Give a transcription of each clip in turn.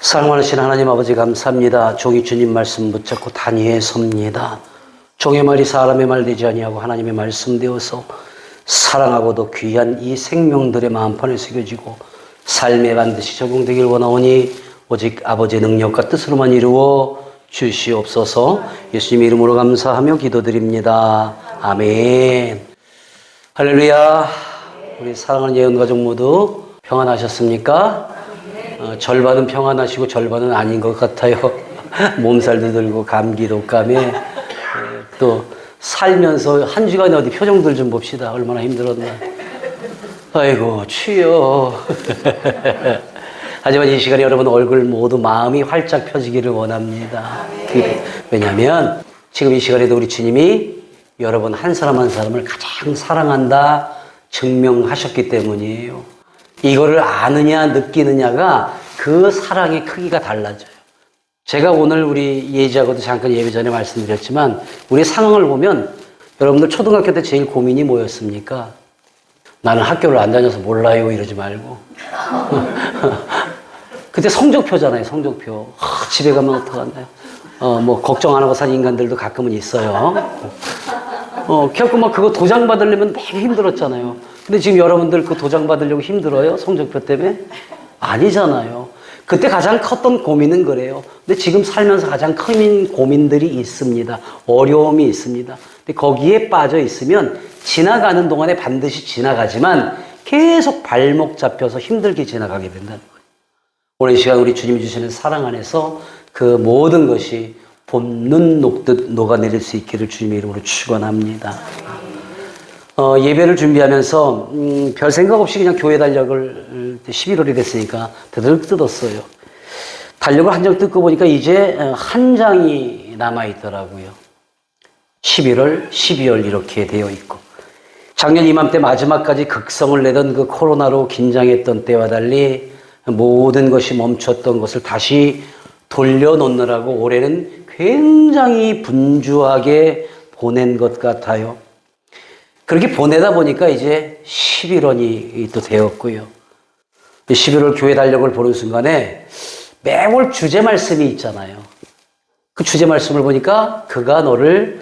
사랑 많으신 하나님 아버지 감사합니다. 종이 주님 말씀 붙잡고 단위에 섭니다. 종의 말이 사람의 말 되지 아니하고 하나님의 말씀 되어서 사랑하고도 귀한 이 생명들의 마음판에 새겨지고 삶에 반드시 적용되길 원하오니 오직 아버지의 능력과 뜻으로만 이루어 주시옵소서. 예수님 이름으로 감사하며 기도드립니다. 아멘. 할렐루야. 우리 사랑하는 예언가족 모두 평안하셨습니까? 절반은 평안하시고 절반은 아닌 것 같아요. 몸살도 들고 감기도 감에 또 살면서 한 주간에 어디 표정들 좀 봅시다. 얼마나 힘들었나. 아이고 추여. 하지만 이 시간에 여러분 얼굴 모두 마음이 활짝 펴지기를 원합니다. 왜냐하면 지금 이 시간에도 우리 주님이 여러분 한 사람 한 사람을 가장 사랑한다 증명하셨기 때문이에요. 이거를 아느냐 느끼느냐가 그 사랑의 크기가 달라져요. 제가 오늘 우리 예지하고도 잠깐 예배 전에 말씀드렸지만 우리 상황을 보면 여러분들 초등학교 때 제일 고민이 뭐였습니까? 나는 학교를 안 다녀서 몰라요 이러지 말고 그때 성적표잖아요. 성적표. 집에 가면 어떡하나요? 뭐 걱정 안 하고 사는 인간들도 가끔은 있어요. 결국 막 그거 도장 받으려면 되게 힘들었잖아요. 근데 지금 여러분들 그 도장 받으려고 힘들어요? 성적표 때문에? 아니잖아요. 그때 가장 컸던 고민은 그래요. 근데 지금 살면서 가장 큰 고민들이 있습니다. 어려움이 있습니다. 근데 거기에 빠져 있으면 지나가는 동안에 반드시 지나가지만 계속 발목 잡혀서 힘들게 지나가게 된다는 거예요. 오늘 이 시간 우리 주님이 주시는 사랑 안에서 그 모든 것이 봄눈 녹듯 녹아내릴 수 있기를 주님의 이름으로 축원합니다. 예배를 준비하면서 별 생각 없이 그냥 교회 달력을 11월이 됐으니까 되도록 뜯었어요. 달력을 한 장 뜯고 보니까 이제 한 장이 남아있더라고요. 11월, 12월 이렇게 되어 있고 작년 이맘때 마지막까지 극성을 내던 그 코로나로 긴장했던 때와 달리 모든 것이 멈췄던 것을 다시 돌려놓느라고 올해는 굉장히 분주하게 보낸 것 같아요. 그렇게 보내다 보니까 이제 11월이 또 되었고요. 11월 교회 달력을 보는 순간에 매월 주제 말씀이 있잖아요. 그 주제 말씀을 보니까 그가 너를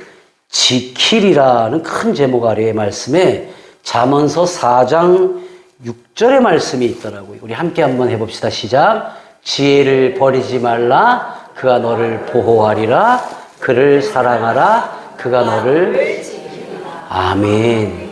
지키리라는 큰 제목 아래의 말씀에 잠언서 4장 6절의 말씀이 있더라고요. 우리 함께 한번 해봅시다. 시작. 지혜를 버리지 말라. 그가 너를 보호하리라. 그를 사랑하라. 그가 너를 아멘.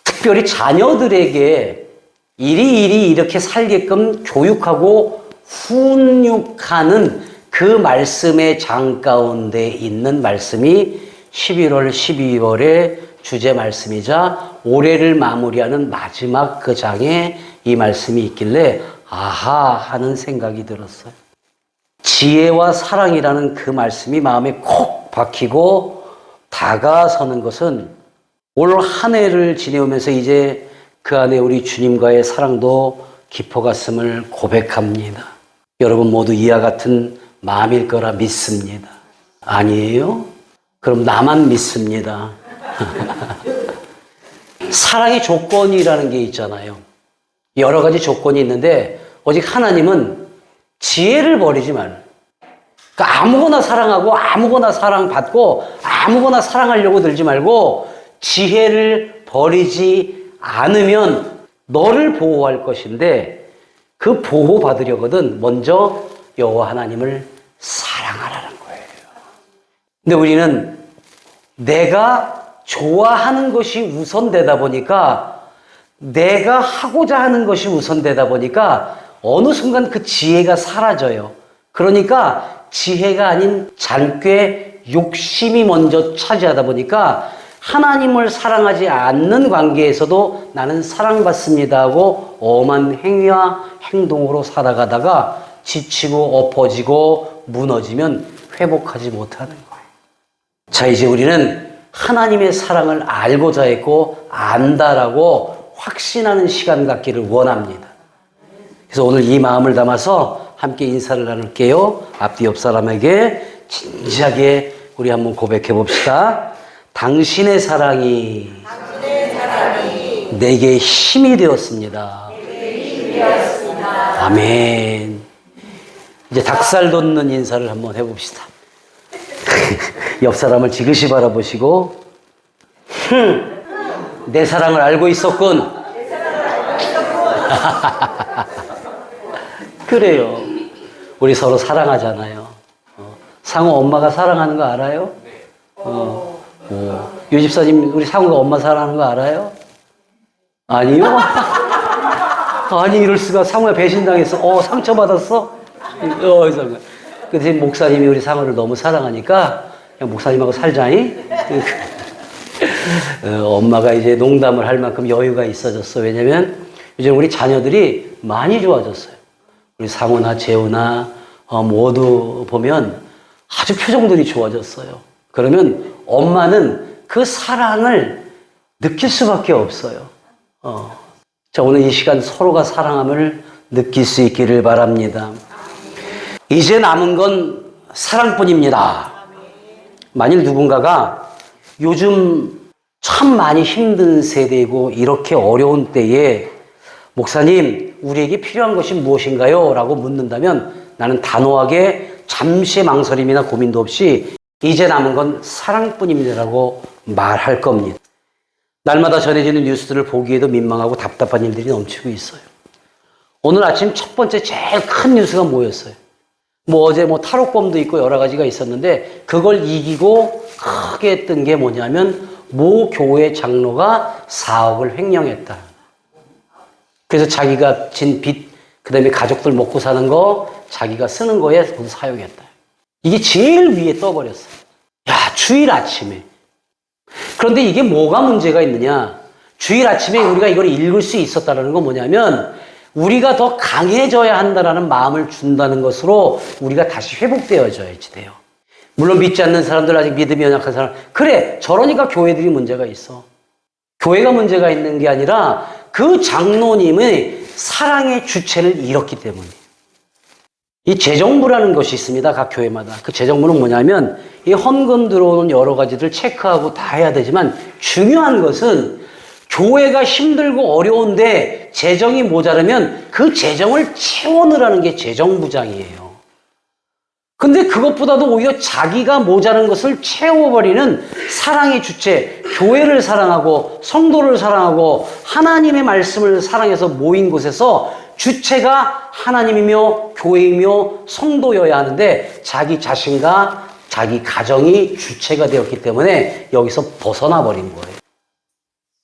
특별히 자녀들에게 이리 이렇게 살게끔 교육하고 훈육하는 그 말씀의 장 가운데 있는 말씀이 11월, 12월의 주제 말씀이자 올해를 마무리하는 마지막 그 장에 이 말씀이 있길래 아하 하는 생각이 들었어요. 지혜와 사랑이라는 그 말씀이 마음에 콕 박히고 다가서는 것은 올 한 해를 지내오면서 이제 그 안에 우리 주님과의 사랑도 깊어갔음을 고백합니다. 여러분 모두 이와 같은 마음일 거라 믿습니다. 아니에요? 그럼 나만 믿습니다. 사랑의 조건이라는 게 있잖아요. 여러 가지 조건이 있는데 오직 하나님은 지혜를 버리지 말아요. 그러니까 아무거나 사랑하고 아무거나 사랑받고 아무거나 사랑하려고 들지 말고 지혜를 버리지 않으면 너를 보호할 것인데 그 보호받으려거든 먼저 여호와 하나님을 사랑하라는 거예요. 근데 우리는 내가 좋아하는 것이 우선되다 보니까 내가 하고자 하는 것이 우선되다 보니까 어느 순간 그 지혜가 사라져요. 그러니까 지혜가 아닌 잔꾀 욕심이 먼저 차지하다 보니까 하나님을 사랑하지 않는 관계에서도 나는 사랑받습니다 하고 엄한 행위와 행동으로 살아가다가 지치고 엎어지고 무너지면 회복하지 못하는 거예요. 자, 이제 우리는 하나님의 사랑을 알고자 했고 안다라고 확신하는 시간 갖기를 원합니다. 그래서 오늘 이 마음을 담아서 함께 인사를 나눌게요. 앞뒤 옆 사람에게 진지하게 우리 한번 고백해 봅시다. 당신의 사랑이 내게 힘이 되었습니다. 아멘. 이제 닭살 돋는 인사를 한번 해봅시다. 옆 사람을 지그시 바라보시고, 내 사랑을 알고 있었군. 그래요. 우리 서로 사랑하잖아요. 상우 엄마가 사랑하는 거 알아요? 유 집사님, 우리 상우가 엄마 사랑하는 거 알아요? 아니요? 아니, 이럴 수가. 상우야 배신당했어. 상처받았어? 근데 목사님이 우리 상우를 너무 사랑하니까 그냥 목사님하고 살자니? 엄마가 이제 농담을 할 만큼 여유가 있어졌어. 왜냐면 요즘 우리 자녀들이 많이 좋아졌어요. 우리 상우나 재우나 모두 보면 아주 표정들이 좋아졌어요. 그러면 엄마는 그 사랑을 느낄 수밖에 없어요. 자, 오늘 이 시간 서로가 사랑함을 느낄 수 있기를 바랍니다. 이제 남은 건 사랑뿐입니다. 만일 누군가가 요즘 참 많이 힘든 세대이고 이렇게 어려운 때에 목사님, 우리에게 필요한 것이 무엇인가요? 라고 묻는다면 나는 단호하게 잠시의 망설임이나 고민도 없이 이제 남은 건 사랑뿐입니다 라고 말할 겁니다. 날마다 전해지는 뉴스들을 보기에도 민망하고 답답한 일들이 넘치고 있어요. 오늘 아침 첫 번째 제일 큰 뉴스가 뭐였어요? 어제 탈옥범도 있고 여러 가지가 있었는데 그걸 이기고 크게 했던 게 뭐냐면 모 교회 장로가 4억을 횡령했다. 그래서 자기가 진 빚, 그 다음에 가족들 먹고 사는 거 자기가 쓰는 거에 돈 사용했다. 이게 제일 위에 떠버렸어요. 야, 주일 아침에. 그런데 이게 뭐가 문제가 있느냐? 주일 아침에 우리가 이걸 읽을 수 있었다는 건 뭐냐면 우리가 더 강해져야 한다는 마음을 준다는 것으로 우리가 다시 회복되어져야지 돼요. 물론 믿지 않는 사람들, 아직 믿음이 연약한 사람, 그래, 저러니까 교회들이 문제가 있어. 교회가 문제가 있는 게 아니라 그 장로님의 사랑의 주체를 잃었기 때문에. 이 재정부라는 것이 있습니다. 각 교회마다. 그 재정부는 뭐냐면 이 헌금 들어오는 여러 가지들 체크하고 다 해야 되지만 중요한 것은 교회가 힘들고 어려운데 재정이 모자라면 그 재정을 채워넣으라는 게 재정부장이에요. 근데 그것보다도 오히려 자기가 모자란 것을 채워버리는 사랑의 주체, 교회를 사랑하고 성도를 사랑하고 하나님의 말씀을 사랑해서 모인 곳에서 주체가 하나님이며 교회이며 성도여야 하는데 자기 자신과 자기 가정이 주체가 되었기 때문에 여기서 벗어나 버린 거예요.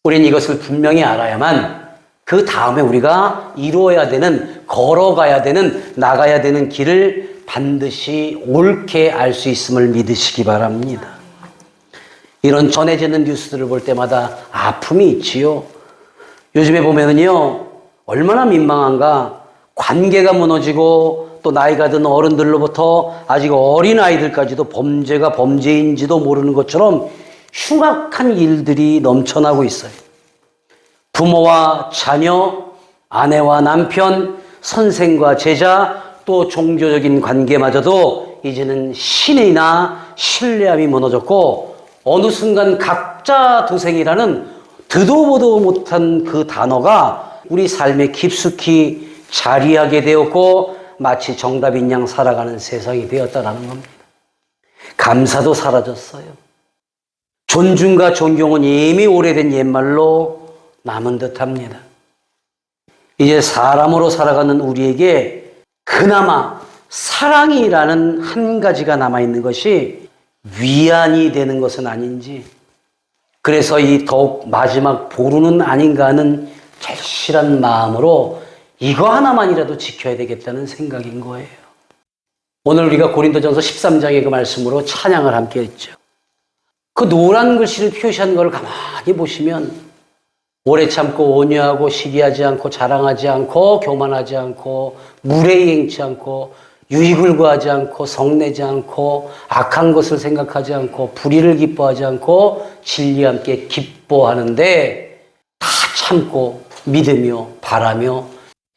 우린 이것을 분명히 알아야만 그 다음에 우리가 이루어야 되는, 걸어가야 되는, 나가야 되는 길을 반드시 옳게 알 수 있음을 믿으시기 바랍니다. 이런 전해지는 뉴스들을 볼 때마다 아픔이 있지요. 요즘에 보면은요, 얼마나 민망한가. 관계가 무너지고 또 나이가 든 어른들로부터 아직 어린 아이들까지도 범죄가 범죄인지도 모르는 것처럼 흉악한 일들이 넘쳐나고 있어요. 부모와 자녀, 아내와 남편, 선생과 제자, 또 종교적인 관계마저도 이제는 신이나 신뢰함이 무너졌고 어느 순간 각자 도생이라는 듣도 보도 못한 그 단어가 우리 삶에 깊숙이 자리하게 되었고 마치 정답인 양 살아가는 세상이 되었다는 겁니다. 감사도 사라졌어요. 존중과 존경은 이미 오래된 옛말로 남은 듯합니다. 이제 사람으로 살아가는 우리에게 그나마 사랑이라는 한 가지가 남아있는 것이 위안이 되는 것은 아닌지, 그래서 이 더욱 마지막 보루는 아닌가 하는 절실한 마음으로 이거 하나만이라도 지켜야 되겠다는 생각인 거예요. 오늘 우리가 고린도전서 13장의 그 말씀으로 찬양을 함께 했죠. 그 노란 글씨를 표시한 걸 가만히 보시면 오래 참고 온유하고 시기하지 않고 자랑하지 않고 교만하지 않고 무례행치 않고 유익을 구하지 않고 성내지 않고 악한 것을 생각하지 않고 불의를 기뻐하지 않고 진리와 함께 기뻐하는데 다 참고 믿으며 바라며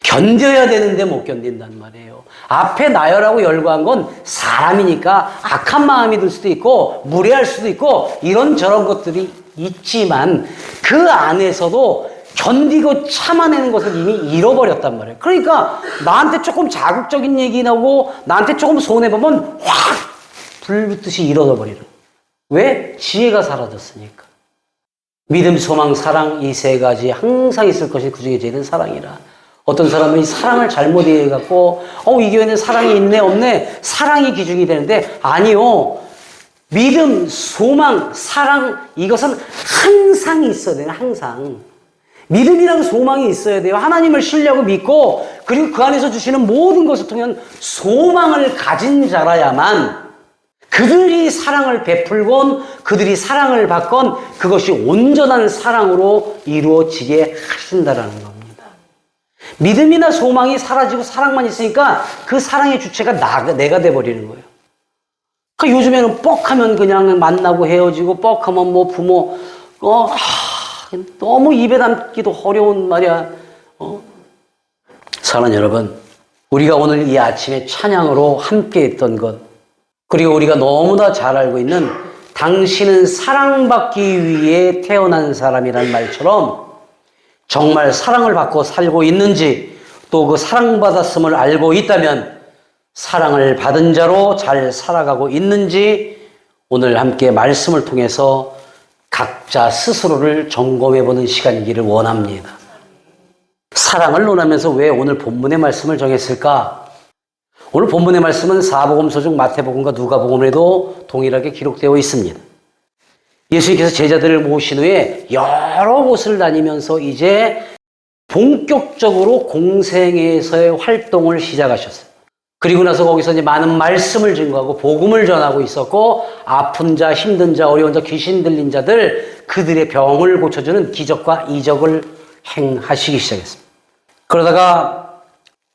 견뎌야 되는데 못 견딘단 말이에요. 앞에 나열하고 열거한 건 사람이니까 악한 마음이 들 수도 있고 무례할 수도 있고 이런저런 것들이 있지만 그 안에서도 견디고 참아내는 것을 이미 잃어버렸단 말이에요. 그러니까 나한테 조금 자극적인 얘기 나오고 나한테 조금 손해보면 확 불붙듯이 잃어버리는. 왜? 지혜가 사라졌으니까. 믿음, 소망, 사랑 이 세 가지 항상 있을 것이 그중에 제일은 사랑이라. 어떤 사람은 이 사랑을 잘못 이해해갖고 이 교회는 사랑이 있네 없네 사랑이 기준이 되는데 아니요. 믿음, 소망, 사랑 이것은 항상 있어야 돼요. 항상. 믿음이랑 소망이 있어야 돼요. 하나님을 신뢰하고 믿고 그리고 그 안에서 주시는 모든 것을 통한 소망을 가진 자라야만 그들이 사랑을 베풀건 그들이 사랑을 받건 그것이 온전한 사랑으로 이루어지게 하신다라는 겁니다. 믿음이나 소망이 사라지고 사랑만 있으니까 그 사랑의 주체가 내가 돼버리는 거예요. 그러니까 요즘에는 뻑하면 그냥 만나고 헤어지고 뻑하면 뭐 부모 너무 입에 담기도 어려운 말이야. 사랑하는 여러분, 우리가 오늘 이 아침에 찬양으로 함께 했던 것 그리고 우리가 너무나 잘 알고 있는 당신은 사랑받기 위해 태어난 사람이라는 말처럼 정말 사랑을 받고 살고 있는지 또 그 사랑받았음을 알고 있다면 사랑을 받은 자로 잘 살아가고 있는지 오늘 함께 말씀을 통해서 각자 스스로를 점검해보는 시간이기를 원합니다. 사랑을 논하면서 왜 오늘 본문의 말씀을 정했을까? 오늘 본문의 말씀은 사복음서 중 마태복음과 누가복음에도 동일하게 기록되어 있습니다. 예수님께서 제자들을 모신 후에 여러 곳을 다니면서 이제 본격적으로 공생애에서의 활동을 시작하셨어요. 그리고 나서 거기서 이제 많은 말씀을 증거하고 복음을 전하고 있었고 아픈 자, 힘든 자, 어려운 자, 귀신 들린 자들 그들의 병을 고쳐주는 기적과 이적을 행하시기 시작했습니다. 그러다가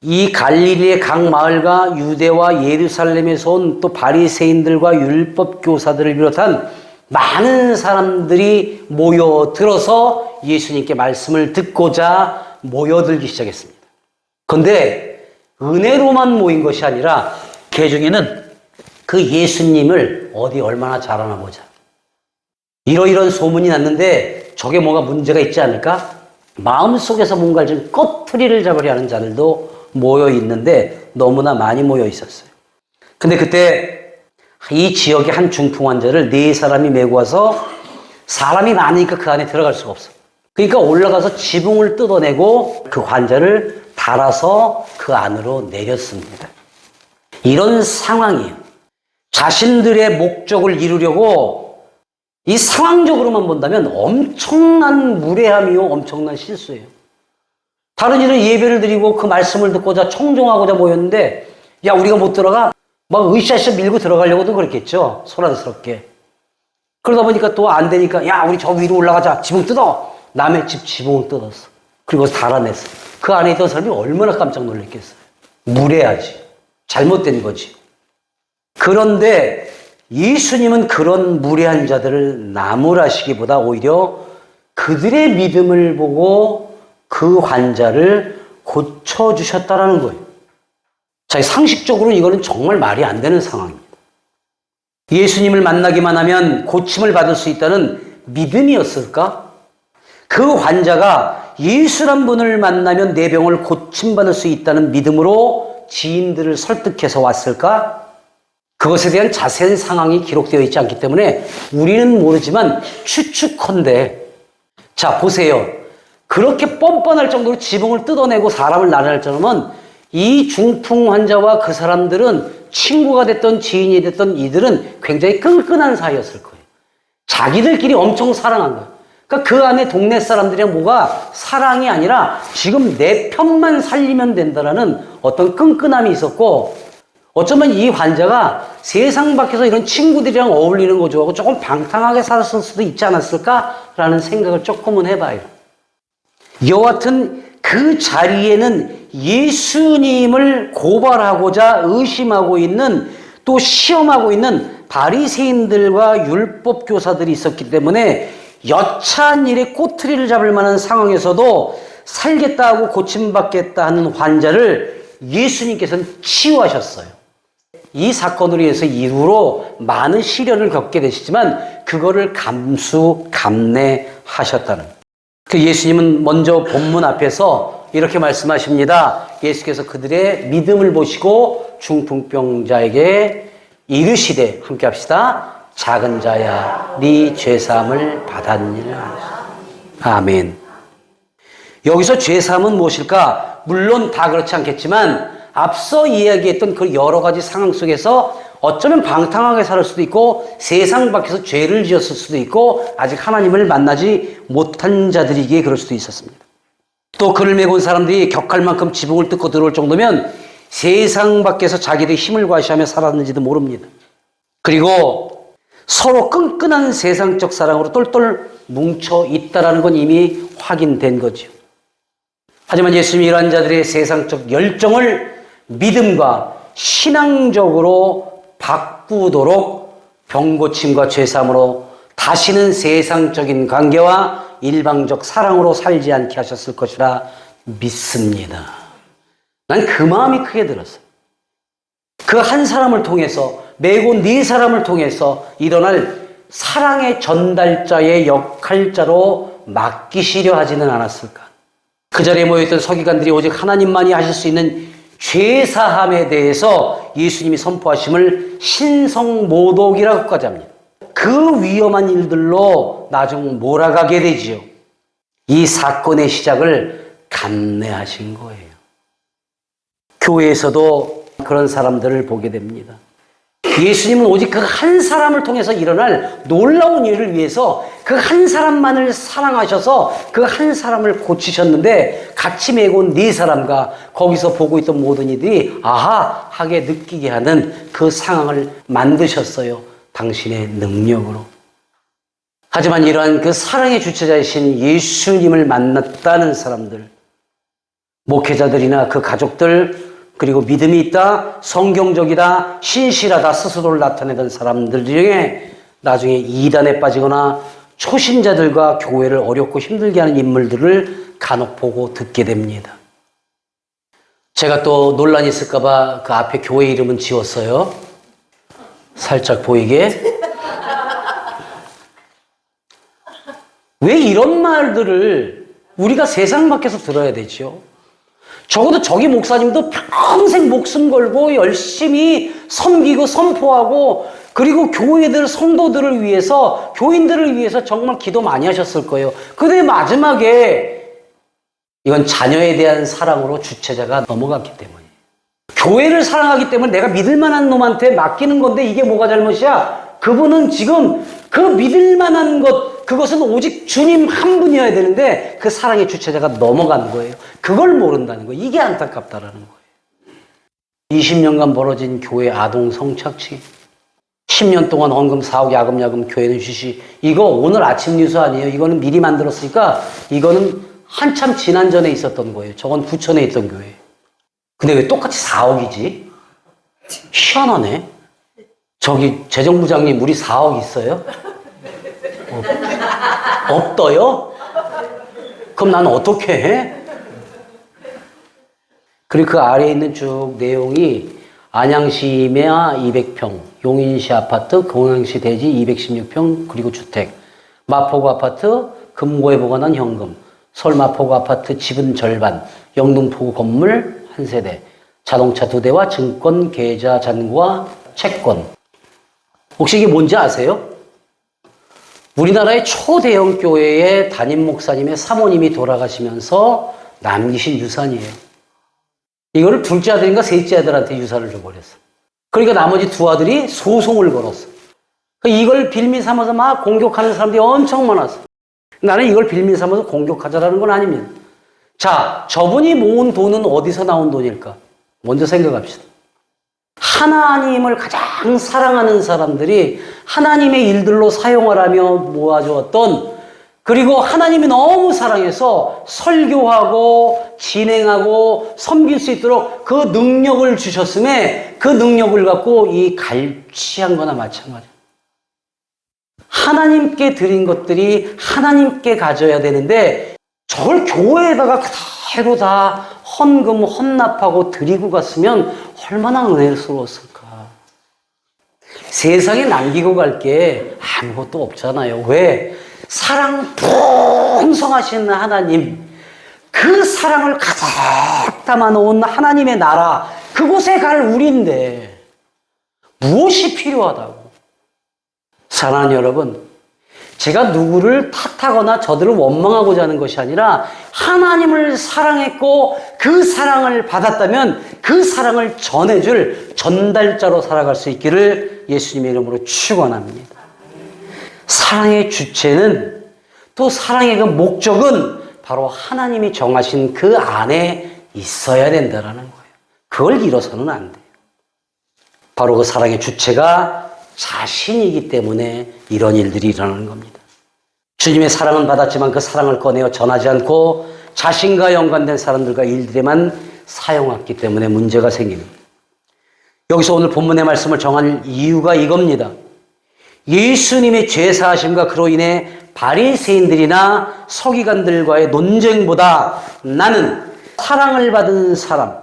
이 갈릴리의 각 마을과 유대와 예루살렘에서 온 또 바리새인들과 율법 교사들을 비롯한 많은 사람들이 모여들어서 예수님께 말씀을 듣고자 모여들기 시작했습니다. 그런데 은혜로만 모인 것이 아니라 그 중에는 그 예수님을 어디 얼마나 잘하나 보자. 이러이런 소문이 났는데 저게 뭐가 문제가 있지 않을까? 마음속에서 뭔가를 좀 꺼트리를 잡으려 하는 자들도 모여 있는데 너무나 많이 모여 있었어요. 근데 그때 이 지역의 한 중풍 환자를 4사람이 메고 와서 사람이 많으니까 그 안에 들어갈 수가 없어. 그러니까 올라가서 지붕을 뜯어내고 그 환자를 달아서 그 안으로 내렸습니다. 이런 상황이에요. 자신들의 목적을 이루려고 이 상황적으로만 본다면 엄청난 무례함이요 엄청난 실수예요. 다른 이는 예배를 드리고 그 말씀을 듣고자 청종하고자 모였는데 야 우리가 못 들어가? 막 으쌰으쌰 밀고 들어가려고도 그랬겠죠. 소란스럽게. 그러다 보니까 또 안 되니까 야 우리 저 위로 올라가자. 지붕 뜯어. 남의 집 지붕을 뜯었어. 그리고 달아냈어. 그 안에 있던 사람이 얼마나 깜짝 놀랐겠어요. 무례하지. 잘못된 거지. 그런데 예수님은 그런 무례한 자들을 나무라시기보다 오히려 그들의 믿음을 보고 그 환자를 고쳐주셨다라는 거예요. 자, 상식적으로는 이거는 정말 말이 안 되는 상황입니다. 예수님을 만나기만 하면 고침을 받을 수 있다는 믿음이었을까? 그 환자가 예수란 분을 만나면 내 병을 고침받을 수 있다는 믿음으로 지인들을 설득해서 왔을까? 그것에 대한 자세한 상황이 기록되어 있지 않기 때문에 우리는 모르지만 추측컨대 자 보세요. 그렇게 뻔뻔할 정도로 지붕을 뜯어내고 사람을 나라할 정도면 이 중풍 환자와 그 사람들은 친구가 됐던 지인이 됐던 이들은 굉장히 끈끈한 사이였을 거예요. 자기들끼리 엄청 사랑한 거예요. 그러니까 그 안에 동네 사람들이랑 뭐가 사랑이 아니라 지금 내 편만 살리면 된다라는 어떤 끈끈함이 있었고 어쩌면 이 환자가 세상 밖에서 이런 친구들이랑 어울리는 거 좋아하고 조금 방탕하게 살았을 수도 있지 않았을까라는 생각을 조금은 해봐요. 여하튼 그 자리에는 예수님을 고발하고자 의심하고 있는 또 시험하고 있는 바리새인들과 율법 교사들이 있었기 때문에 여차한 일에 꼬투리를 잡을 만한 상황에서도 살겠다 하고 고침받겠다 하는 환자를 예수님께서는 치유하셨어요. 이 사건으로 인해서 이후로 많은 시련을 겪게 되시지만 그거를 감내하셨다는 거예요. 그 예수님은 먼저 본문 앞에서 이렇게 말씀하십니다. 예수께서 그들의 믿음을 보시고 중풍병자에게 이르시되, 함께 합시다. 작은 자야, 네 죄사함을 받았느니라. 아멘. 여기서 죄사함은 무엇일까? 물론 다 그렇지 않겠지만 앞서 이야기했던 그 여러 가지 상황 속에서 어쩌면 방탕하게 살 수도 있고 세상 밖에서 죄를 지었을 수도 있고 아직 하나님을 만나지 못한 자들이기에 그럴 수도 있었습니다. 또 그를 메고 온 사람들이 격할 만큼 지붕을 뜯고 들어올 정도면 세상 밖에서 자기들의 힘을 과시하며 살았는지도 모릅니다. 그리고 서로 끈끈한 세상적 사랑으로 똘똘 뭉쳐 있다라는 건 이미 확인된 거죠. 하지만 예수님이 이러한 자들의 세상적 열정을 믿음과 신앙적으로 바꾸도록 병고침과 죄사함으로 다시는 세상적인 관계와 일방적 사랑으로 살지 않게 하셨을 것이라 믿습니다. 난 그 마음이 크게 들었어요. 그 한 사람을 통해서, 메고 네 사람을 통해서 일어날 사랑의 전달자의 역할자로 맡기시려 하지는 않았을까. 그 자리에 모여있던 서기관들이 오직 하나님만이 하실 수 있는 죄사함에 대해서 예수님이 선포하심을 신성모독이라고까지 합니다. 그 위험한 일들로 나중 몰아가게 되지요. 이 사건의 시작을 감내하신 거예요. 교회에서도 그런 사람들을 보게 됩니다. 예수님은 오직 그 한 사람을 통해서 일어날 놀라운 일을 위해서 그 한 사람만을 사랑하셔서 그 한 사람을 고치셨는데 같이 메고 온 네 사람과 거기서 보고 있던 모든 이들이 아하 하게 느끼게 하는 그 상황을 만드셨어요. 당신의 능력으로. 하지만 이러한 그 사랑의 주체자이신 예수님을 만났다는 사람들, 목회자들이나 그 가족들, 그리고 믿음이 있다, 성경적이다, 신실하다 스스로를 나타내던 사람들 중에 나중에 이단에 빠지거나 초신자들과 교회를 어렵고 힘들게 하는 인물들을 간혹 보고 듣게 됩니다. 제가 또 논란이 있을까 봐 그 앞에 교회 이름은 지웠어요. 살짝 보이게. 왜 이런 말들을 우리가 세상 밖에서 들어야 되죠? 적어도 저기 목사님도 평생 목숨 걸고 열심히 섬기고 선포하고 그리고 교회들, 성도들을 위해서, 교인들을 위해서 정말 기도 많이 하셨을 거예요. 근데 마지막에 이건 자녀에 대한 사랑으로 주체자가 넘어갔기 때문이에요. 교회를 사랑하기 때문에 내가 믿을 만한 놈한테 맡기는 건데 이게 뭐가 잘못이야? 그분은 지금 그 믿을 만한 것, 그것은 오직 주님 한 분이어야 되는데 그 사랑의 주체자가 넘어간 거예요. 그걸 모른다는 거예요. 이게 안타깝다라는 거예요. 20년간 벌어진 교회 아동 성착취, 10년 동안 헌금 4억 야금야금 교회는 쉬시. 이거 오늘 아침 뉴스 아니에요. 이거는 미리 만들었으니까 이거는 한참 지난 전에 있었던 거예요. 저건 부천에 있던 교회. 근데 왜 똑같이 4억이지? 희한하네. 저기 재정부장님 우리 4억 있어요? 없어요? 그럼 난 어떻게 해? 그리고 그 아래에 있는 쭉 내용이 안양시 임야 200평, 용인시 아파트, 공양시 대지 216평, 그리고 주택, 마포구 아파트, 금고에 보관한 현금, 서울 마포구 아파트 지분 절반, 영등포구 건물 1세대, 자동차 2대와 증권, 계좌 잔고와 채권. 혹시 이게 뭔지 아세요? 우리나라의 초대형 교회의 담임 목사님의 사모님이 돌아가시면서 남기신 유산이에요. 이거를 둘째 아들인가 셋째 아들한테 유산을 줘버렸어. 그러니까 나머지 두 아들이 소송을 걸었어. 이걸 빌미 삼아서 막 공격하는 사람들이 엄청 많았어. 나는 이걸 빌미 삼아서 공격하자라는 건 아닙니다. 자, 저분이 모은 돈은 어디서 나온 돈일까? 먼저 생각합시다. 하나님을 가장 사랑하는 사람들이 하나님의 일들로 사용하라며 모아주었던, 그리고 하나님이 너무 사랑해서 설교하고 진행하고 섬길 수 있도록 그 능력을 주셨음에 그 능력을 갖고 이 갈취한 거나 마찬가지예요. 하나님께 드린 것들이 하나님께 가져야 되는데 저걸 교회에다가 그대로 다 헌금 헌납하고 드리고 갔으면 얼마나 은혜스러웠을까. 세상에 남기고 갈 게 아무것도 없잖아요. 왜? 사랑 풍성하신 하나님, 그 사랑을 가득 담아놓은 하나님의 나라, 그곳에 갈 우리인데 무엇이 필요하다고? 사랑하는 여러분, 제가 누구를 탓하거나 저들을 원망하고자 하는 것이 아니라 하나님을 사랑했고 그 사랑을 받았다면 그 사랑을 전해줄 전달자로 살아갈 수 있기를 예수님의 이름으로 축원합니다. 사랑의 주체는, 또 사랑의 그 목적은 바로 하나님이 정하신 그 안에 있어야 된다는 거예요. 그걸 잃어서는 안 돼요. 바로 그 사랑의 주체가 자신이기 때문에 이런 일들이 일어나는 겁니다. 주님의 사랑은 받았지만 그 사랑을 꺼내어 전하지 않고 자신과 연관된 사람들과 일들에만 사용했기 때문에 문제가 생깁니다. 여기서 오늘 본문의 말씀을 정한 이유가 이겁니다. 예수님의 죄사하심과 그로 인해 바리새인들이나 서기관들과의 논쟁보다 나는 사랑을 받은 사람,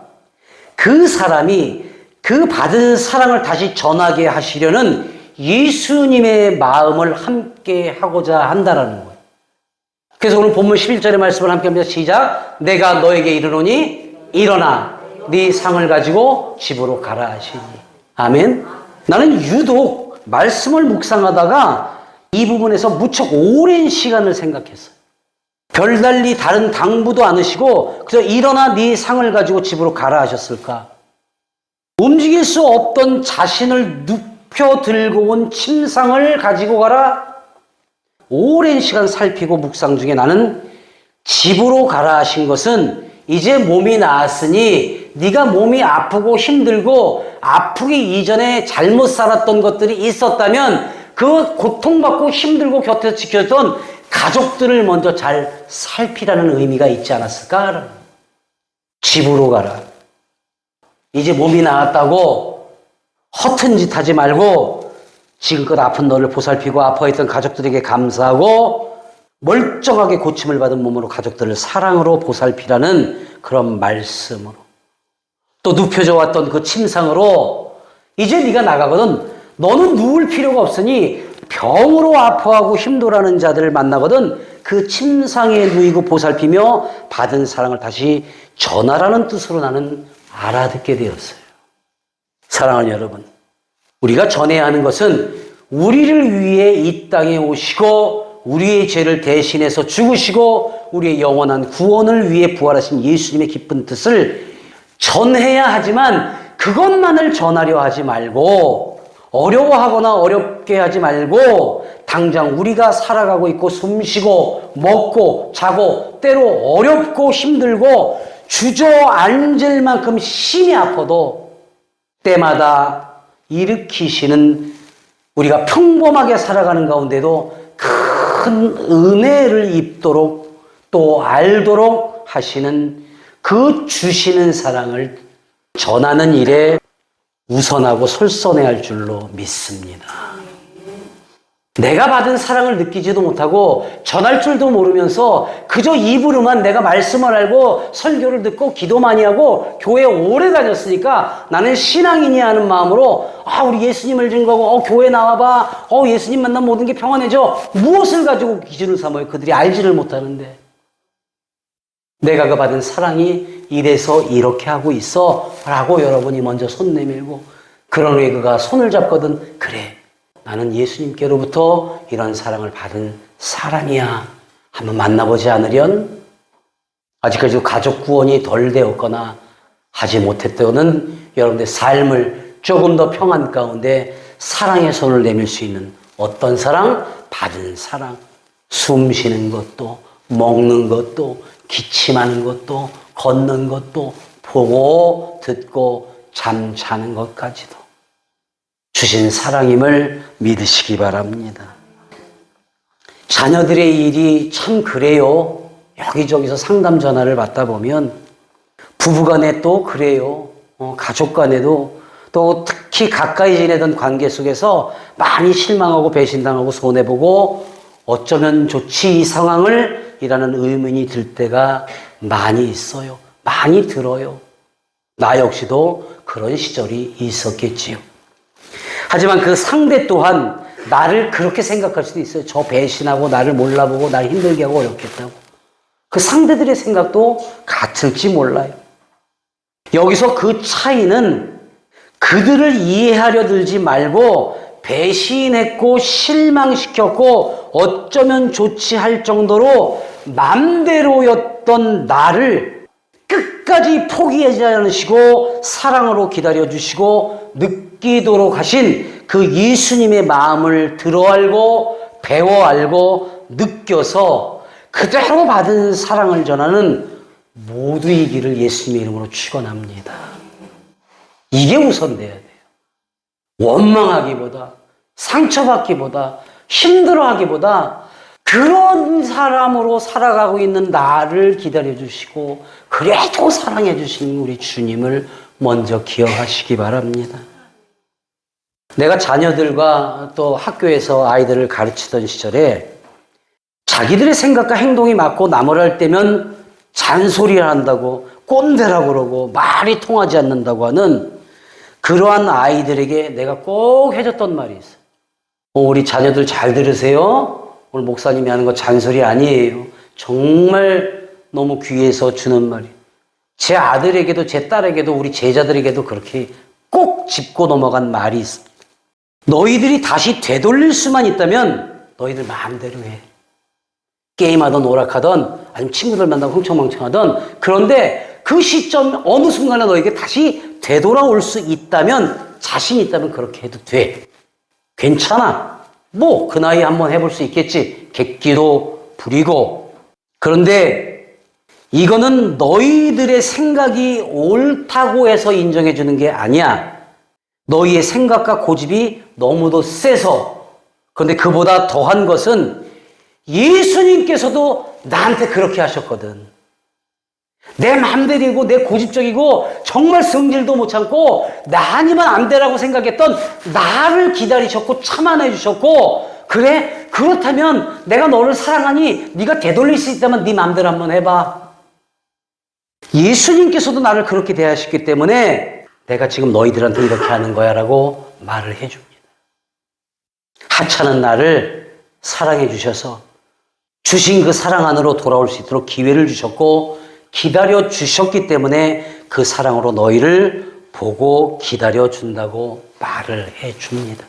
그 사람이 그 받은 사랑을 다시 전하게 하시려는 예수님의 마음을 함께 하고자 한다라는 거예요. 그래서 오늘 본문 11절의 말씀을 함께 합니다. 시작. 내가 너에게 이르노니 일어나 네 상을 가지고 집으로 가라 하시니. 아멘. 나는 유독 말씀을 묵상하다가 이 부분에서 무척 오랜 시간을 생각했어요. 별달리 다른 당부도 않으시고 그저 일어나 네 상을 가지고 집으로 가라 하셨을까? 움직일 수 없던 자신을 눕혀 들고 온 침상을 가지고 가라? 오랜 시간 살피고 묵상 중에 나는 집으로 가라 하신 것은 이제 몸이 나았으니 네가 몸이 아프고 힘들고 아프기 이전에 잘못 살았던 것들이 있었다면 그 고통받고 힘들고 곁에서 지켜줬던 가족들을 먼저 잘 살피라는 의미가 있지 않았을까? 집으로 가라. 이제 몸이 나았다고 허튼 짓 하지 말고 지금껏 아픈 너를 보살피고 아파했던 가족들에게 감사하고 멀쩡하게 고침을 받은 몸으로 가족들을 사랑으로 보살피라는 그런 말씀으로, 또 눕혀져 왔던 그 침상으로 이제 네가 나가거든 너는 누울 필요가 없으니 병으로 아파하고 힘들어하는 자들을 만나거든 그 침상에 누이고 보살피며 받은 사랑을 다시 전하라는 뜻으로 나는 알아듣게 되었어요. 사랑하는 여러분, 우리가 전해야 하는 것은 우리를 위해 이 땅에 오시고 우리의 죄를 대신해서 죽으시고 우리의 영원한 구원을 위해 부활하신 예수님의 기쁜 뜻을 전해야 하지만 그것만을 전하려 하지 말고 어려워하거나 어렵게 하지 말고 당장 우리가 살아가고 있고 숨쉬고 먹고 자고 때로 어렵고 힘들고 주저앉을 만큼 심히 아파도 때마다 일으키시는 우리가 평범하게 살아가는 가운데도 큰 은혜를 입도록 또 알도록 하시는 그 주시는 사랑을 전하는 일에 우선하고 솔선해야 할 줄로 믿습니다. 내가 받은 사랑을 느끼지도 못하고 전할 줄도 모르면서 그저 입으로만 내가 말씀을 알고 설교를 듣고 기도 많이 하고 교회에 오래 다녔으니까 나는 신앙이니 하는 마음으로 우리 예수님을 증거하고 교회 나와봐, 예수님 만나면 모든 게 평안해져, 무엇을 가지고 기준을 삼아요? 그들이 알지를 못하는데 내가 그 받은 사랑이 이래서 이렇게 하고 있어 라고 여러분이 먼저 손 내밀고 그런 후에 그가 손을 잡거든 그래 나는 예수님께로부터 이런 사랑을 받은 사람이야 한번 만나보지 않으련? 아직까지도 가족 구원이 덜 되었거나 하지 못했다는 여러분들의 삶을 조금 더 평안 가운데 사랑의 손을 내밀 수 있는 어떤 사랑? 받은 사랑. 숨 쉬는 것도 먹는 것도 기침하는 것도 걷는 것도 보고 듣고 잠자는 것까지도 주신 사랑임을 믿으시기 바랍니다. 자녀들의 일이 참 그래요. 여기저기서 상담 전화를 받다 보면 부부간에 또 그래요. 가족 간에도 또 특히 가까이 지내던 관계 속에서 많이 실망하고 배신당하고 손해보고 어쩌면 좋지 이 상황을 이라는 의문이 들 때가 많이 있어요. 많이 들어요. 나 역시도 그런 시절이 있었겠지요. 하지만 그 상대 또한 나를 그렇게 생각할 수도 있어요. 저 배신하고 나를 몰라보고 나를 힘들게 하고 어렵겠다고. 그 상대들의 생각도 같을지 몰라요. 여기서 그 차이는 그들을 이해하려 들지 말고 배신했고 실망시켰고 어쩌면 좋지 할 정도로 맘대로였던 나를 끝까지 포기하지 않으시고 사랑으로 기다려주시고 느끼도록 하신 그 예수님의 마음을 들어 알고 배워 알고 느껴서 그대로 받은 사랑을 전하는 모두의 길을 예수님의 이름으로 축원합니다. 이게 우선돼야 돼요. 원망하기보다 상처받기보다 힘들어하기보다 그런 사람으로 살아가고 있는 나를 기다려주시고 그래도 사랑해 주시는 우리 주님을 먼저 기억하시기 바랍니다. 내가 자녀들과 또 학교에서 아이들을 가르치던 시절에 자기들의 생각과 행동이 맞고 나무랄 때면 잔소리를 한다고 꼰대라고 그러고 말이 통하지 않는다고 하는 그러한 아이들에게 내가 꼭 해줬던 말이 있어요. 우리 자녀들 잘 들으세요. 오늘 목사님이 하는 거 잔소리 아니에요. 정말 너무 귀해서 주는 말이에요. 제 아들에게도 제 딸에게도 우리 제자들에게도 그렇게 꼭 짚고 넘어간 말이 있습니다. 너희들이 다시 되돌릴 수만 있다면 너희들 마음대로 해. 게임하던 오락하던 아니면 친구들 만나고 흥청망청하던 그런데 그 시점 어느 순간에 너에게 다시 되돌아올 수 있다면 자신 있다면 그렇게 해도 돼. 괜찮아. 뭐 그 나이에 한번 해볼 수 있겠지. 객기도 부리고. 그런데 이거는 너희들의 생각이 옳다고 해서 인정해 주는 게 아니야. 너희의 생각과 고집이 너무도 세서. 그런데 그보다 더한 것은 예수님께서도 나한테 그렇게 하셨거든. 내 맘대로이고 내 고집적이고 정말 성질도 못 참고 나 아니면 안 되라고 생각했던 나를 기다리셨고 참아내 주셨고 그래? 그렇다면 내가 너를 사랑하니 네가 되돌릴 수 있다면 네 맘대로 한번 해봐. 예수님께서도 나를 그렇게 대하셨기 때문에 내가 지금 너희들한테 이렇게 하는 거야 라고 말을 해줍니다. 하찮은 나를 사랑해 주셔서 주신 그 사랑 안으로 돌아올 수 있도록 기회를 주셨고 기다려 주셨기 때문에 그 사랑으로 너희를 보고 기다려 준다고 말을 해 줍니다.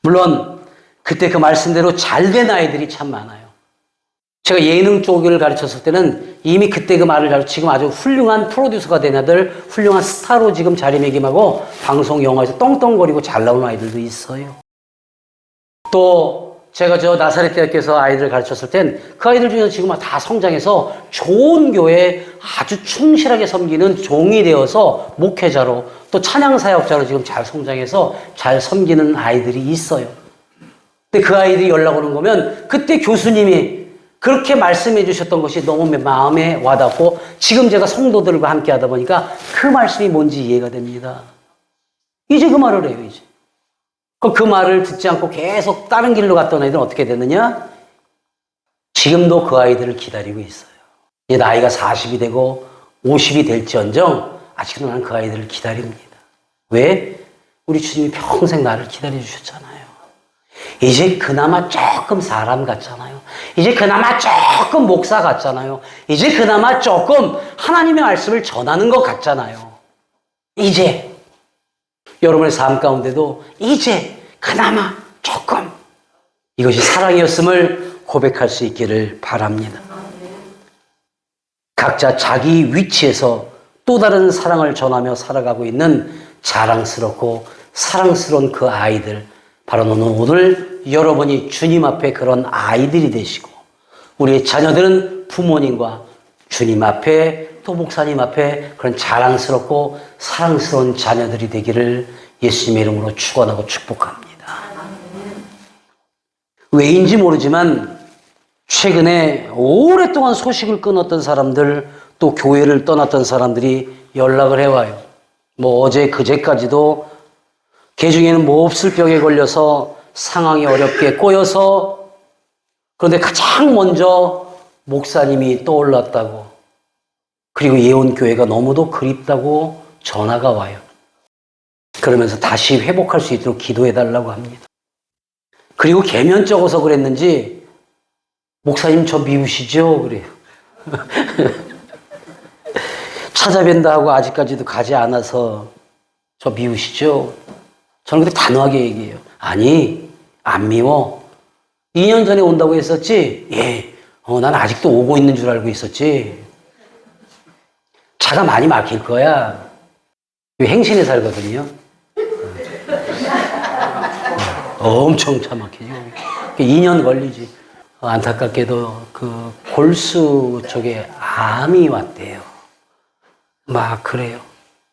물론 그때 그 말씀대로 잘된 아이들이 참 많아요. 제가 예능 쪽을 가르쳤을 때는 이미 그때 그 말을 가르쳐 지금 아주 훌륭한 프로듀서가 된 아들, 훌륭한 스타로 지금 자리매김하고 방송 영화에서 떵떵거리고 잘 나오는 아이들도 있어요. 또 제가 저 나사렛 대학교에서 아이들을 가르쳤을 땐 그 아이들 중에서 지금 다 성장해서 좋은 교회에 아주 충실하게 섬기는 종이 되어서 목회자로 또 찬양사역자로 지금 잘 성장해서 잘 섬기는 아이들이 있어요. 근데 그 아이들이 연락 오는 거면 그때 교수님이 그렇게 말씀해 주셨던 것이 너무 마음에 와닿고 지금 제가 성도들과 함께 하다 보니까 그 말씀이 뭔지 이해가 됩니다. 이제 그 말을 해요, 이제. 그 말을 듣지 않고 계속 다른 길로 갔던 아이들은 어떻게 됐느냐? 지금도 그 아이들을 기다리고 있어요. 이제 나이가 40이 되고 50이 될지언정 아직도 나는 그 아이들을 기다립니다. 왜? 우리 주님이 평생 나를 기다려 주셨잖아요. 이제 그나마 조금 사람 같잖아요. 이제 그나마 조금 목사 같잖아요. 이제 그나마 조금 하나님의 말씀을 전하는 것 같잖아요. 이제 여러분의 삶 가운데도 이제 그나마 조금 이것이 사랑이었음을 고백할 수 있기를 바랍니다. 각자 자기 위치에서 또 다른 사랑을 전하며 살아가고 있는 자랑스럽고 사랑스러운 그 아이들, 바로 너는 오늘 여러분이 주님 앞에 그런 아이들이 되시고 우리의 자녀들은 부모님과 주님 앞에 또 목사님 앞에 그런 자랑스럽고 사랑스러운 자녀들이 되기를 예수님의 이름으로 축원하고 축복합니다. 왜인지 모르지만 최근에 오랫동안 소식을 끊었던 사람들 또 교회를 떠났던 사람들이 연락을 해와요. 뭐 어제 그제까지도 개중에는 몹쓸 병에 걸려서 상황이 어렵게 꼬여서 그런데 가장 먼저 목사님이 떠올랐다고 그리고 예원교회가 너무도 그립다고 전화가 와요. 그러면서 다시 회복할 수 있도록 기도해달라고 합니다. 그리고 계면적어서 그랬는지 목사님 저 미우시죠? 그래요. 찾아뵌다 하고 아직까지도 가지 않아서 저 미우시죠? 저는 그때 단호하게 얘기해요. 아니, 안 미워. 2년 전에 온다고 했었지? 예. 난 아직도 오고 있는 줄 알고 있었지. 차가 많이 막힐 거야. 행신에 살거든요. 엄청 차 막히죠. 2년 걸리지. 안타깝게도 그 골수 쪽에 암이 왔대요. 막 그래요.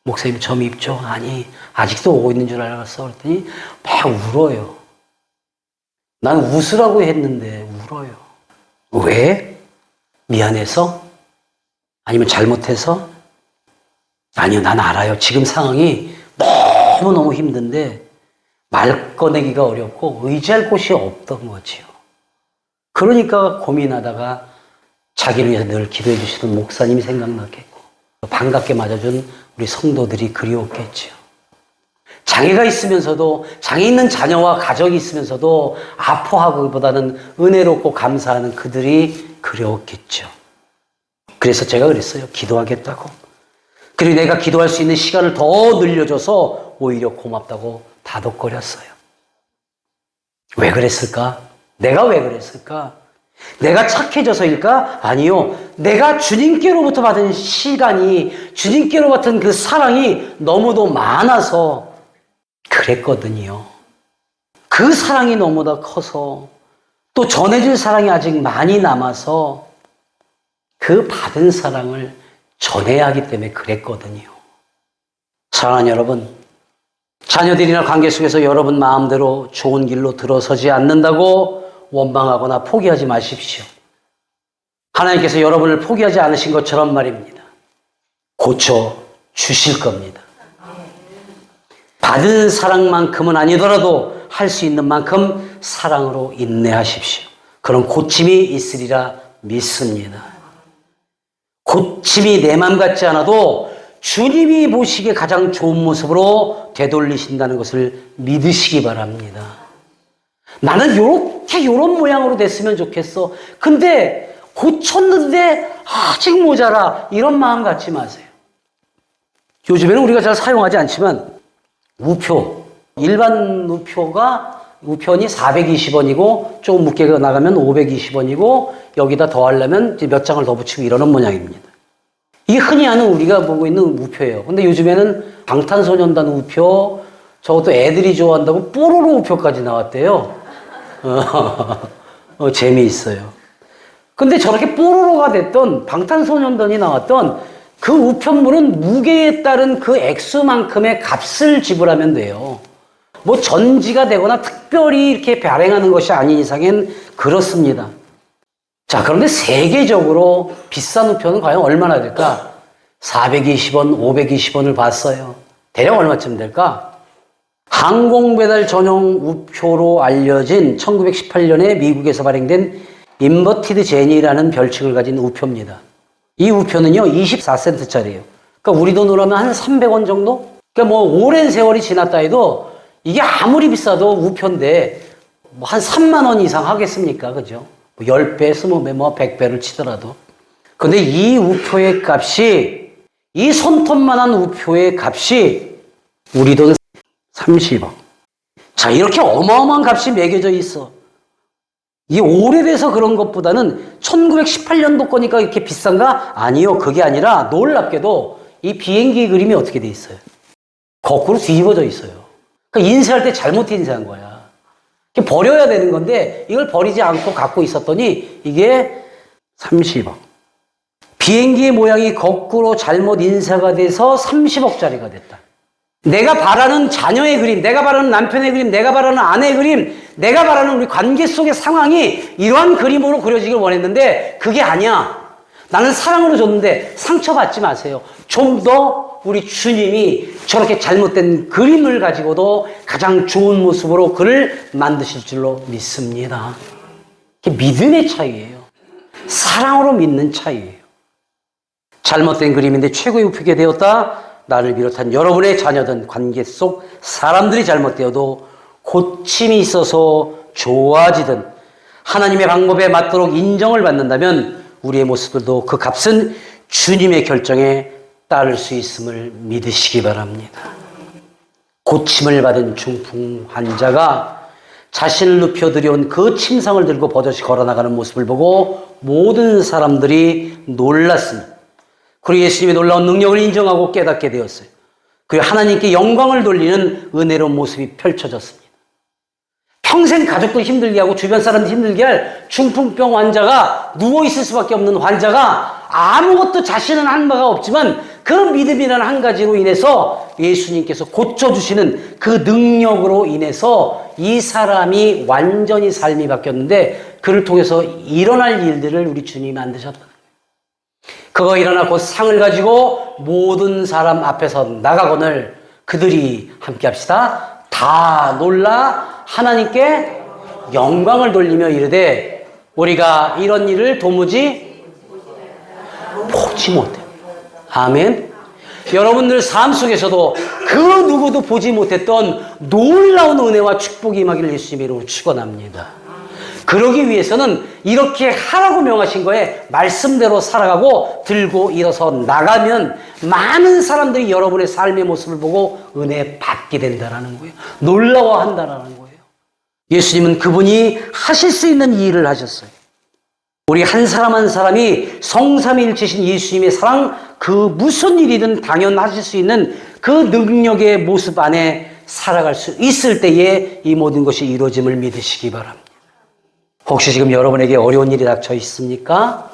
목사님 저 밉죠? 아니, 아직도 오고 있는 줄 알았어. 그랬더니 막 울어요. 난 웃으라고 했는데 울어요. 왜? 미안해서? 아니면 잘못해서? 아니요, 난 알아요. 지금 상황이 너무너무 힘든데 말 꺼내기가 어렵고 의지할 곳이 없던 거지요. 그러니까 고민하다가 자기를 위해서 늘 기도해 주시던 목사님이 생각났겠고 반갑게 맞아준 우리 성도들이 그리웠겠지요. 장애가 있으면서도 장애 있는 자녀와 가족이 있으면서도 아파하기보다는 은혜롭고 감사하는 그들이 그리웠겠죠. 그래서 제가 그랬어요. 기도하겠다고. 그리고 내가 기도할 수 있는 시간을 더 늘려줘서 오히려 고맙다고 다독거렸어요. 왜 그랬을까? 내가 왜 그랬을까? 내가 착해져서일까? 아니요. 내가 주님께로부터 받은 시간이, 주님께로 받은 그 사랑이 너무도 많아서 그랬거든요. 그 사랑이 너무나 커서 또 전해줄 사랑이 아직 많이 남아서 그 받은 사랑을 전해야 하기 때문에 그랬거든요. 사랑하는 여러분, 자녀들이나 관계 속에서 여러분 마음대로 좋은 길로 들어서지 않는다고 원망하거나 포기하지 마십시오. 하나님께서 여러분을 포기하지 않으신 것처럼 말입니다. 고쳐 주실 겁니다. 받은 사랑만큼은 아니더라도 할 수 있는 만큼 사랑으로 인내하십시오. 그런 고침이 있으리라 믿습니다. 고침이 내 맘 같지 않아도 주님이 보시기에 가장 좋은 모습으로 되돌리신다는 것을 믿으시기 바랍니다. 나는 요런 모양으로 됐으면 좋겠어. 근데 고쳤는데 아직 모자라. 이런 마음 갖지 마세요. 요즘에는 우리가 잘 사용하지 않지만 우표, 일반 우편이 420원이고 조금 묵게 나가면 520원이고 여기다 더 하려면 몇 장을 더 붙이고 이러는 모양입니다. 이게 흔히 아는 우리가 보고 있는 우표예요. 근데 요즘에는 방탄소년단 우표, 저것도 애들이 좋아한다고 뽀로로 우표까지 나왔대요. 재미있어요. 근데 저렇게 뽀로로가 됐던 방탄소년단이 나왔던 그 우편물은 무게에 따른 그 액수만큼의 값을 지불하면 돼요. 뭐 전지가 되거나 특별히 이렇게 발행하는 것이 아닌 이상엔 그렇습니다. 자, 그런데 세계적으로 비싼 우표는 과연 얼마나 될까? 420원, 520원을 봤어요. 대략 얼마쯤 될까? 항공배달 전용 우표로 알려진 1918년에 미국에서 발행된 인버티드 제니라는 별칭을 가진 우표입니다. 이 우표는요, 24센트짜리예요. 그러니까 우리 돈으로 하면 한 300원 정도? 그러니까 뭐 오랜 세월이 지났다 해도 이게 아무리 비싸도 우표인데 뭐 한 3만 원 이상 하겠습니까? 그죠? 뭐 10배, 20배, 뭐 100배를 치더라도. 근데 이 우표의 값이, 이 손톱만한 우표의 값이 우리 돈 30억. 자, 이렇게 어마어마한 값이 매겨져 있어. 이게 오래돼서 그런 것보다는 1918년도 거니까 이렇게 비싼가? 아니요. 그게 아니라 놀랍게도 이 비행기 그림이 어떻게 돼 있어요? 거꾸로 뒤집어져 있어요. 그러니까 인쇄할 때 잘못 인쇄한 거야. 버려야 되는 건데 이걸 버리지 않고 갖고 있었더니 이게 30억. 비행기의 모양이 거꾸로 잘못 인쇄가 돼서 30억짜리가 됐다. 내가 바라는 자녀의 그림, 내가 바라는 남편의 그림, 내가 바라는 아내의 그림, 내가 바라는 우리 관계 속의 상황이 이러한 그림으로 그려지길 원했는데 그게 아니야. 나는 사랑으로 줬는데 상처받지 마세요. 좀 더 우리 주님이 저렇게 잘못된 그림을 가지고도 가장 좋은 모습으로 그를 만드실 줄로 믿습니다. 이게 믿음의 차이예요. 사랑으로 믿는 차이예요. 잘못된 그림인데 최고의 우표가 되었다. 나를 비롯한 여러분의 자녀든 관계 속 사람들이 잘못되어도 고침이 있어서 좋아지든 하나님의 방법에 맞도록 인정을 받는다면 우리의 모습들도 그 값은 주님의 결정에 따를 수 있음을 믿으시기 바랍니다. 고침을 받은 중풍 환자가 자신을 눕혀들여온 그 침상을 들고 버젓이 걸어나가는 모습을 보고 모든 사람들이 놀랐습니다. 그리고 예수님의 놀라운 능력을 인정하고 깨닫게 되었어요. 그리고 하나님께 영광을 돌리는 은혜로운 모습이 펼쳐졌습니다. 평생 가족도 힘들게 하고 주변 사람도 힘들게 할 중풍병 환자가 누워있을 수밖에 없는 환자가 아무것도 자신은 한 바가 없지만 그 믿음이라는 한 가지로 인해서 예수님께서 고쳐주시는 그 능력으로 인해서 이 사람이 완전히 삶이 바뀌었는데 그를 통해서 일어날 일들을 우리 주님이 만드셨다. 그거 일어나 곧 상을 가지고 모든 사람 앞에서 나가거늘 그들이 함께 합시다. 다 놀라 하나님께 영광을 돌리며 이르되 우리가 이런 일을 도무지 보지 못해요. 아멘. 여러분들 삶 속에서도 그 누구도 보지 못했던 놀라운 은혜와 축복이 임하기를 예수님의 이름으로 축원합니다. 그러기 위해서는 이렇게 하라고 명하신 거에 말씀대로 살아가고 들고 일어서 나가면 많은 사람들이 여러분의 삶의 모습을 보고 은혜 받게 된다는 거예요. 놀라워한다는 거예요. 예수님은 그분이 하실 수 있는 일을 하셨어요. 우리 한 사람 한 사람이 성삼위일체신 예수님의 사랑, 그 무슨 일이든 당연하실 수 있는 그 능력의 모습 안에 살아갈 수 있을 때에 이 모든 것이 이루어짐을 믿으시기 바랍니다. 혹시 지금 여러분에게 어려운 일이 닥쳐 있습니까?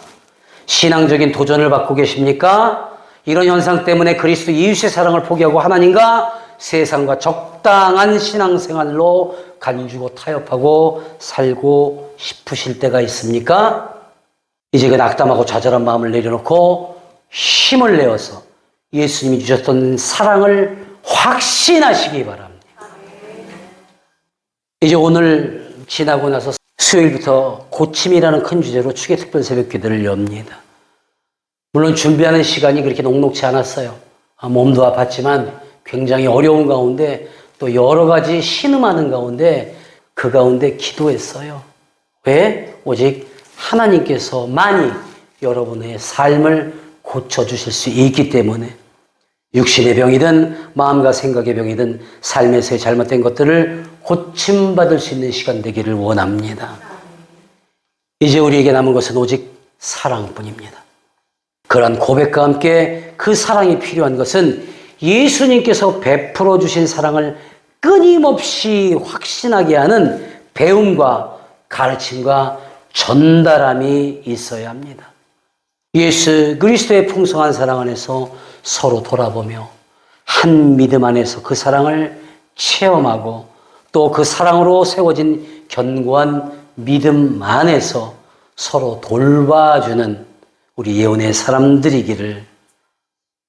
신앙적인 도전을 받고 계십니까? 이런 현상 때문에 그리스도 이웃의 사랑을 포기하고 하나님과 세상과 적당한 신앙생활로 간주고 타협하고 살고 싶으실 때가 있습니까? 이제 그 낙담하고 좌절한 마음을 내려놓고 힘을 내어서 예수님이 주셨던 사랑을 확신하시기 바랍니다. 이제 오늘 지나고 나서 수요일부터 고침이라는 큰 주제로 축의 특별 새벽 기도를 엽니다. 물론 준비하는 시간이 그렇게 녹록지 않았어요. 몸도 아팠지만 굉장히 어려운 가운데 또 여러 가지 신음하는 가운데 그 가운데 기도했어요. 왜? 오직 하나님께서만이 여러분의 삶을 고쳐주실 수 있기 때문에 육신의 병이든 마음과 생각의 병이든 삶에서의 잘못된 것들을 고침받을 수 있는 시간 되기를 원합니다. 이제 우리에게 남은 것은 오직 사랑뿐입니다. 그런 고백과 함께 그 사랑이 필요한 것은 예수님께서 베풀어 주신 사랑을 끊임없이 확신하게 하는 배움과 가르침과 전달함이 있어야 합니다. 예수 그리스도의 풍성한 사랑 안에서 서로 돌아보며 한 믿음 안에서 그 사랑을 체험하고 또 그 사랑으로 세워진 견고한 믿음 안에서 서로 돌봐주는 우리 예언의 사람들이기를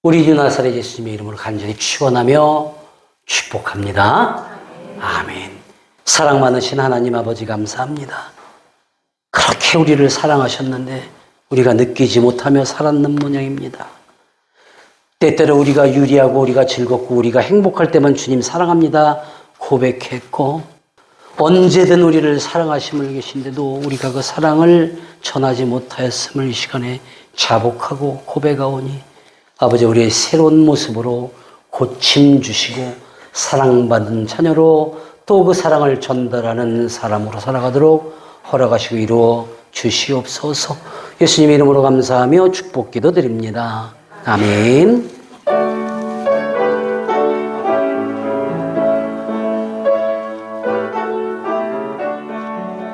우리 주 나사렛 예수님의 이름으로 간절히 축원하며 축복합니다. 아멘. 사랑 많으신 하나님 아버지 감사합니다. 그렇게 우리를 사랑하셨는데 우리가 느끼지 못하며 살았는 모양입니다. 때때로 우리가 유리하고 우리가 즐겁고 우리가 행복할 때만 주님 사랑합니다 고백했고 언제든 우리를 사랑하심을 계신데도 우리가 그 사랑을 전하지 못하였음을 이 시간에 자복하고 고백하오니 아버지 우리의 새로운 모습으로 고침 주시고 사랑받은 자녀로 또 그 사랑을 전달하는 사람으로 살아가도록 허락하시고 이루어 주시옵소서. 예수님의 이름으로 감사하며 축복 기도드립니다. 아멘.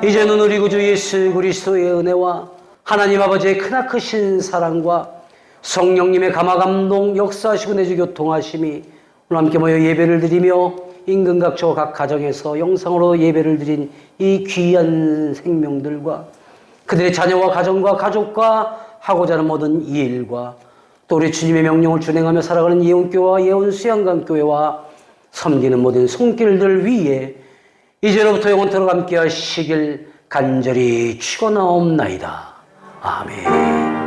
이제는 우리 구주 예수 그리스도의 은혜와 하나님 아버지의 크나크신 사랑과 성령님의 감화감동 역사하시고 내주 교통하심이 오늘 함께 모여 예배를 드리며 인근 각처 각 가정에서 영상으로 예배를 드린 이 귀한 생명들과 그들의 자녀와 가정과 가족과 하고자 하는 모든 이 일과 또 우리 주님의 명령을 준행하며 살아가는 예언교회와 예언수양강교회와 섬기는 모든 손길들 위에 이제로부터 영원토록 함께 하시길 간절히 축원하옵나이다. 아멘.